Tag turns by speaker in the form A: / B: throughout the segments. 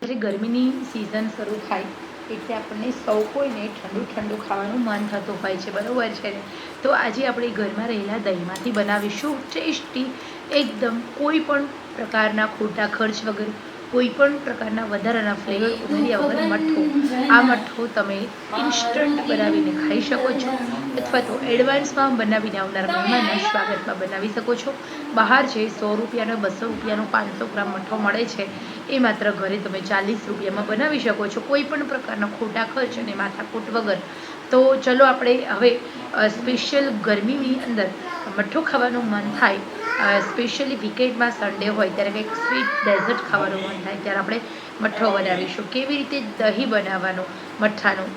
A: જ્યારે ગરમીની સિઝન શરૂ થાય એટલે આપણને સૌ કોઈને ઠંડુ ઠંડુ ખાવાનું મન થતું હોય છે, બરાબર છે ને? તો આજે આપણે ઘરમાં રહેલા દહીંમાંથી બનાવીશું ટેસ્ટી એકદમ કોઈ પણ પ્રકારના ખોટા ખર્ચ વગર, કોઈ પણ પ્રકારના વધારાના ફ્લેવર ઉમેર્યા વગર મઠ્ઠો. આ મઠ્ઠો તમે ઇન્સ્ટન્ટ બનાવીને ખાઈ શકો છો અથવા તો એડવાન્સમાં બનાવીને આવનાર મહેમાનના સ્વાગતમાં બનાવી શકો છો. બહાર જે 100 રૂપિયાનો 200 રૂપિયાનો 500 ગ્રામ મઠ્ઠો મળે છે એ માત્ર ઘરે તમે 40 રૂપિયામાં બનાવી શકો છો, કોઈ પણ પ્રકારના ખોટા ખર્ચ અને માથાકૂટ વગર. તો ચલો આપણે હવે સ્પેશિયલ ગરમીની અંદર મઠ્ઠો ખાવાનું મન થાય, સ્પેશિયલી વીકેન્ડમાં સન્ડે હોય ત્યારે કંઈક સ્વીટ ડેઝર્ટ ખાવાનું મન થાય ત્યારે આપણે મઠ્ઠો બનાવીશું. કેવી રીતે દહીં બનાવવાનું મઠ્ઠાનું,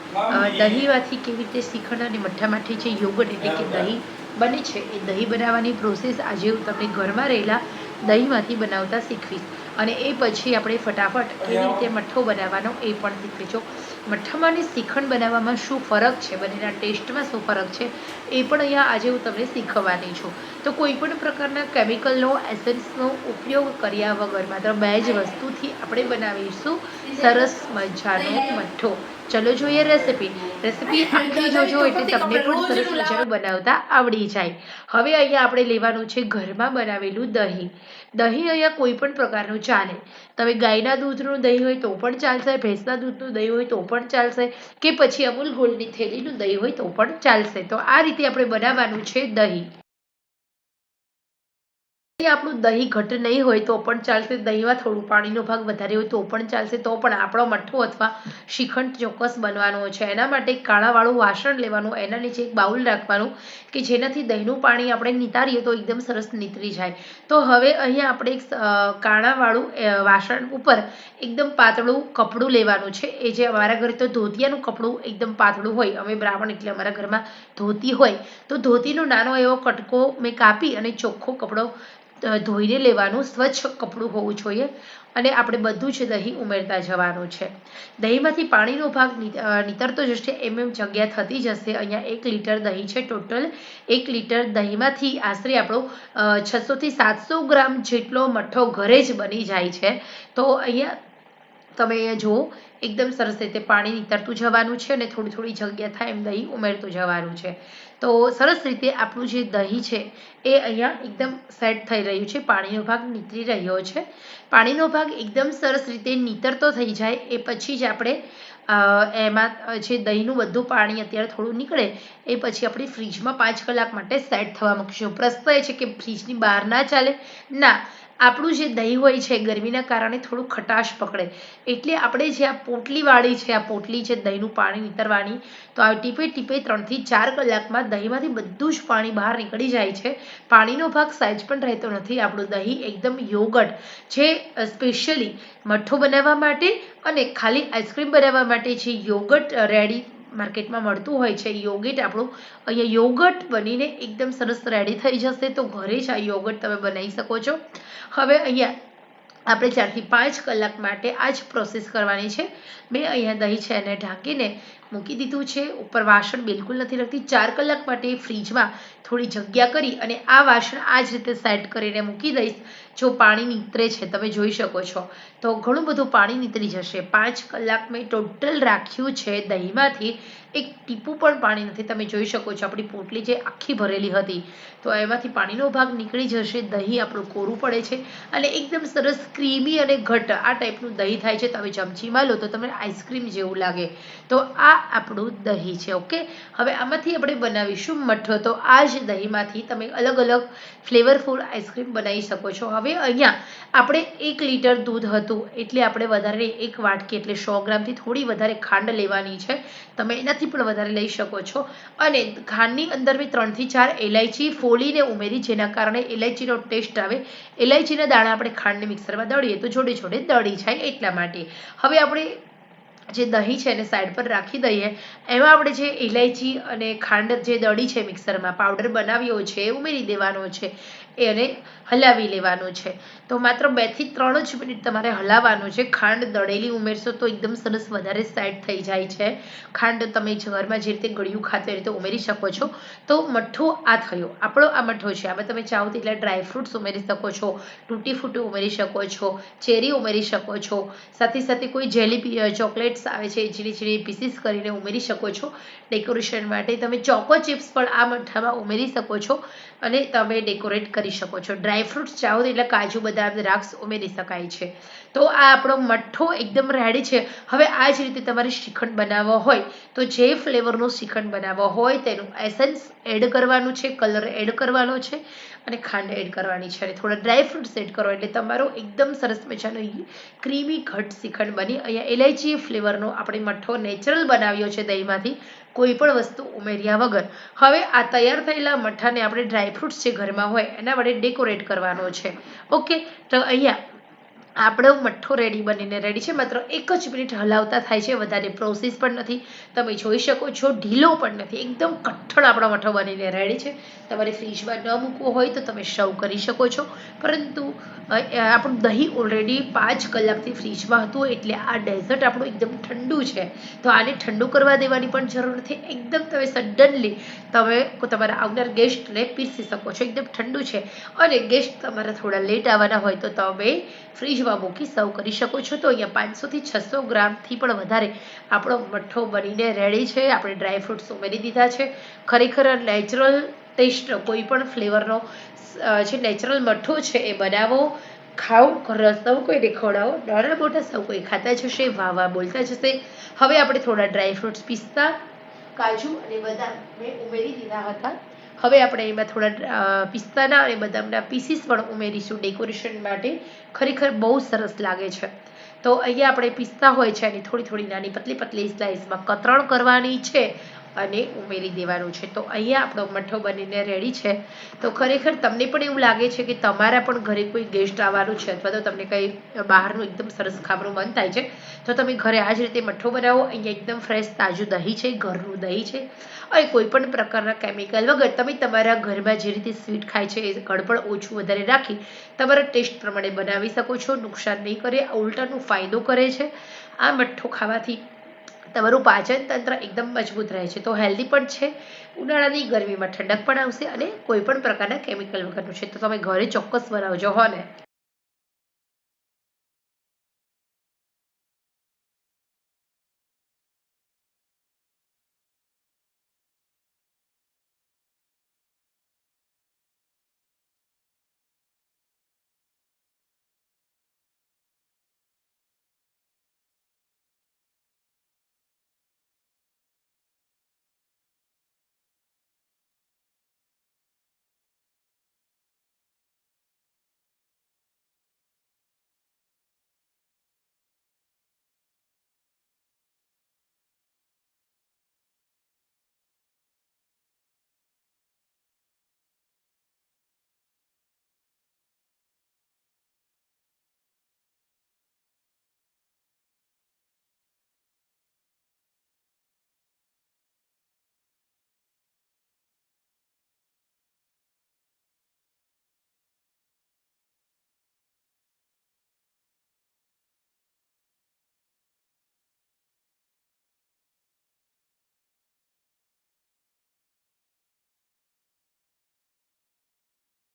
A: દહીંમાંથી કેવી રીતે શ્રીખંડ અને મઠ્ઠામાંથી જે યોગર્ટ એટલે કે દહીં બને છે એ દહીં બનાવવાની પ્રોસેસ આજે હું તમને ઘરમાં રહેલા દહીંમાંથી બનાવતા શીખવીશ. અને એ પછી આપણે ફટાફટ કેવી રીતે મઠ્ઠો બનાવવાનો એ પણ શીખીશું. મઠ્ઠામાં અને શ્રીખંડ બનાવવામાં શું ફરક છે, બંનેના ટેસ્ટમાં શું ફરક છે એ પણ અહીંયા આજે હું તમને શીખવવાની છું. તો કોઈ પણ પ્રકારના કેમિકલનો એસેન્સનો ઉપયોગ કર્યા વગર માત્ર બે જ વસ્તુથી આપણે બનાવીશું સરસ મજાનો મઠ્ઠો. ચલો જોઈએ રેસીપી આખી જોજો એટલે તમને પણ સરસ મજાનું બનાવતા આવડી જાય. હવે અહીંયા આપણે લેવાનું છે ઘરમાં બનાવેલું દહીં. દહીં અહીંયા કોઈ પણ પ્રકારનું ચાલે. તમે ગાયના દૂધનું દહીં હોય તો પણ ચાલશે, ભેંસના દૂધનું દહીં હોય તો પણ ચાલશે, કે પછી અમૂલ ગોલ્ડની થેલીનું દહીં હોય તો પણ ચાલશે. તો આ રીતે આપણે બનાવવાનું છે દહીં. આપણું દહીં ઘટ નહીં હોય તો પણ ચાલશે, દહીંમાં થોડું પાણીનો ભાગ વધારે હોય તો પણ ચાલશે, તો પણ આપણો મઠ્ઠો અથવા શ્રીખંડ ચોક્કસ બનવાનો છે. એના માટે કાણાવાળું વાસણ લેવાનું, એના નીચે એક બાઉલ રાખવાનું કે જેનાથી દહીંનું પાણી આપણે નિતારીએ તો એકદમ સરસ નીતરી જાય. તો હવે અહીંયા આપણે એક કાણાવાળું વાસણ ઉપર એકદમ પાતળું કપડું લેવાનું છે. એ જે અમારા ઘરે તો ધોતિયાનું કપડું એકદમ પાતળું હોય, અમે બ્રાહ્મણ એટલે અમારા ઘરમાં ધોતી હોય, તો ધોતીનો નાનો એવો કટકો મેં કાપી અને ચોખ્ખો કપડો ધોઈને લેવાનું, સ્વચ્છ કપડું હોવું જોઈએ. અને આપણે બધું જ દહીં ઉમેરતા જવાનું છે. દહીંમાંથી પાણીનો ભાગ નીતરતો જશે એમ જગ્યા થતી જશે. અહીંયા 1 લીટર દહીં છે ટોટલ. 1 લીટર દહીંમાંથી આશરે આપણો 600 થી 700 ગ્રામ જેટલો મઠ્ઠો ઘરે જ બની જાય છે. તો અહીંયા તમે અહીંયા જુઓ એકદમ સરસ રીતે પાણી નીતરતું જવાનું છે અને થોડી થોડી જગ્યા થાય એમ દહીં ઉમેરતું જવાનું છે. તો સરસ રીતે આપણું જે દહીં છે એ અહીંયા એકદમ સેટ થઈ રહ્યું છે, પાણીનો ભાગ નીતરી રહ્યો છે. પાણીનો ભાગ એકદમ સરસ રીતે નીતરતો થઈ જાય એ પછી જ આપણે એમાં જે દહીંનું બધું પાણી અત્યારે થોડું નીકળે એ પછી આપણે ફ્રીજમાં 5 કલાક માટે સેટ થવા મૂકીશું. પ્રશ્ન એ છે કે ફ્રીજની બહાર ના ચાલે? ના, આપણું જે દહીં હોય છે ગરમીના કારણે થોડું ખટાશ પકડે, એટલે આપણે જે આ પોટલી વાળી છે, આ પોટલી છે દહીંનું પાણી નીતરવાની, તો આ ટીપે ટીપે 3 થી 4 કલાકમાં દહીંમાંથી બધું જ પાણી બહાર નીકળી જાય છે. પાણીનો ભાગ સહેજ પણ રહેતો નથી. આપણું દહીં એકદમ યોગર્ટ, જે સ્પેશિયલી મઠ્ઠો બનાવવા માટે અને ખાલી આઈસ્ક્રીમ બનાવવા માટે જે યોગર્ટ રેડી માર્કેટમાં મળતું હોય છે, યોગર્ટ આપણું અહીંયા યોગર્ટ બનીને એકદમ સરસ રેડી થઈ જશે. તો ઘરે જ આ યોગર્ટ તમે બનાવી શકો છો. હવે અહીંયા આપણે 4 થી 5 કલાક માટે આ જ પ્રોસેસ કરવાની છે. મેં અહીંયા દહીં છે એને ઢાંકીને મૂકી દીધું છે. ઉપર વાસણ બિલકુલ નથી રાખતી. 4 કલાક માટે ફ્રીજમાં થોડી જગ્યા કરી અને આ વાસણ આ જ રીતે સેટ કરીને મૂકી દઈશ. જો પાણી નીતરે છે તમે જોઈ શકો છો, તો ઘણું બધું પાણી નીતરી જશે. 5 કલાક મેં ટોટલ રાખ્યું છે. દહીંમાંથી એક ટીપું પણ પાણી નથી. તમે જોઈ શકો છો આપણી પોટલી જે આખી ભરેલી હતી તો એમાંથી પાણીનો ભાગ નીકળી જશે. દહીં આપણું કોરું પડે છે અને એકદમ સરસ ક્રીમી અને ઘટ આ ટાઈપનું દહીં થાય છે. તમે ચમચીમાં લો તો તમને આઈસ્ક્રીમ જેવું લાગે. તો આ આપણું દહીં છે. ઓકે, હવે આમાંથી આપણે બનાવીશું મઠ્ઠો. તો આ જ દહીંમાંથી તમે અલગ અલગ ફ્લેવરફુલ આઈસ્ક્રીમ બનાવી શકો છો. હવે અહીંયા આપણે 1 લીટર દૂધ હતું એટલે આપણે વધારે 1 વાટકી એટલે 100 ગ્રામથી થોડી વધારે ખાંડ લેવાની છે. તમે એનાથી પણ વધારે લઈ શકો છો. અને ખાંડની અંદર મેં 3 થી 4 ઇલાયચી ફોલીને ઉમેરી, જેના કારણે ઇલાયચીનો ટેસ્ટ આવે. ઇલાયચીના દાણા આપણે ખાંડને મિક્સરમાં દળીએ તો જોડે જોડે દળી જાય એટલા માટે. હવે આપણે જે દહીં છે એને સાઈડ પર રાખી દઈએ. એમાં આપણે જે ઇલાયચી અને ખાંડ જે દળી છે મિક્સરમાં પાવડર બનાવ્યો છે એ ઉમેરી દેવાનો છે. એને હલાવી લેવાનું છે. તો માત્ર 2 થી 3 જ મિનિટ તમારે હલાવવાનું છે. ખાંડ દળેલી ઉમેરશો તો એકદમ સરસ વધારે સેટ થઈ જાય છે. ખાંડ તમે ઘરમાં જે રીતે ગળ્યું ખાતો એ રીતે ઉમેરી શકો છો. તો મઠ્ઠો આ થયો, આપણો આ મઠ્ઠો છે. આમાં તમે ચાહો તેટલા ડ્રાયફ્રૂટ્સ ઉમેરી શકો છો, તૂટી ફૂટી ઉમેરી શકો છો, ચેરી ઉમેરી શકો છો, સાથે સાથે કોઈ જેલી ચોકલેટ્સ આવે છે ઝીણી ઝીણી પીસીસ કરીને ઉમેરી શકો છો. ડેકોરેશન માટે તમે ચોકો ચિપ્સ પણ આ મઠ્ઠામાં ઉમેરી શકો છો અને તમે ડેકોરેટ કરી શકો છો. ડ્રાયફ્રૂટ્સ ચાહો એટલે કાજુ બદામ દ્રાક્ષ ઉમેરી શકાય છે. તો આ આપણો મઠ્ઠો એકદમ રેડી છે. હવે આ જ રીતે તમારે શ્રીખંડ બનાવવો હોય તો જે ફ્લેવરનો શ્રીખંડ બનાવવો હોય તેનું એસન્સ એડ કરવાનું છે, કલર એડ કરવાનો છે અને ખાંડ એડ કરવાની છે અને થોડા ડ્રાયફ્રૂટ્સ એડ કરો એટલે તમારો એકદમ સરસ મજાનો ક્રીમી ઘટ શ્રીખંડ બની. અહીંયા ઇલાયચી ફ્લેવરનો આપણે મઠ્ઠો નેચરલ બનાવ્યો છે દહીંમાંથી, કોઈ પણ વસ્તુ ઉમેર્યા વગર. હવે આ તૈયાર થયેલા મઠ્ઠાને આપણે ડ્રાયફ્રૂટ્સ જે ઘરમાં હોય એના વડે ડેકોરેટ કરવાનો છે. ઓકે, તો અહીંયા આપણો મઠ્ઠો રેડી બનીને રેડી છે. માત્ર 1 જ મિનિટ હલાવતા થાય છે, વધારે પ્રોસેસ પણ નથી. તમે જોઈ શકો છો ઢીલો પણ નથી, એકદમ કઠણ આપણો મઠ્ઠો બનીને રેડી છે. તમારે ફ્રીજમાં ન મૂકવો હોય તો તમે સર્વ કરી શકો છો, પરંતુ આપણું દહીં ઓલરેડી 5 કલાકથી ફ્રીજમાં હતું એટલે આ ડેઝર્ટ આપણું એકદમ ઠંડુ છે. તો આને ઠંડુ કરવા દેવાની પણ જરૂર નથી. એકદમ તમે સડનલી તમે તમારા આવનાર ગેસ્ટને પીરસી શકો છો. એકદમ ઠંડુ છે અને ગેસ્ટ તમારા થોડા લેટ આવવાના હોય તો તમે ફ્રીજમાં મૂકી સર્વ કરી શકો છો. તો અહીંયા 500 થી 600 ગ્રામથી પણ વધારે આપણો મઠ્ઠો બનીને રેડી છે. આપણે ડ્રાયફ્રૂટ્સ ઉમેરી દીધા છે. ખરેખર નેચરલ ટેસ્ટ કોઈ પણ ફ્લેવરનો જે નેચરલ મઠ્ઠો છે એ બનાવો, ખાઓ, સૌ કોઈને ખવડાવો, નાના મોટા સૌ કોઈ ખાતા જશે, વાહ વાહ બોલતા જશે. હવે આપણે થોડા ડ્રાયફ્રૂટ્સ પિસ્તા, કાજુ અને બદામ મેં ઉમેરી દીધા હતા. હવે આપણે એમાં થોડા પિસ્તાના અને બદામના પીસીસ પણ ઉમેરીશું ડેકોરેશન માટે. ખરેખર બહુ સરસ લાગે છે. તો અહીંયા આપણે પિસ્તા હોય છે એની થોડી થોડી નાની પતલી પતલી સ્લાઇસમાં કતરણ કરવાની છે અને ઉમેરી દેવાનું છે. તો અહીંયા આપણો મઠ્ઠો બનીને રેડી છે. તો ખરેખર તમને પણ એવું લાગે છે કે તમારા પણ ઘરે કોઈ ગેસ્ટ આવવાનું છે અથવા તો તમને કંઈ બહારનું એકદમ સરસ ખાવાનું મન થાય છે તો તમે ઘરે આ જ રીતે મઠ્ઠો બનાવો. અહીંયા એકદમ ફ્રેશ તાજું દહીં છે, ઘરનું દહીં છે અને કોઈ પણ પ્રકારના કેમિકલ વગર તમે તમારા ઘરમાં જે રીતે સ્વીટ ખાય છે એ ગળપણ ઓછું વધારે રાખી તમારા ટેસ્ટ પ્રમાણે બનાવી શકો છો. નુકસાન નહીં કરે, ઉલટાનું ફાયદો કરે છે. આ મઠ્ઠો ખાવાથી તમારું પાચન તંત્ર એકદમ મજબૂત રહે છે. તો હેલ્ધી પણ છે, ઉનાળાની ગરમીમાં ઠંડક પણ આવશે અને કોઈ પણ પ્રકારના કેમિકલ વગરનું છે. તો તમે ઘરે ચોક્કસ બનાવજો હો ને.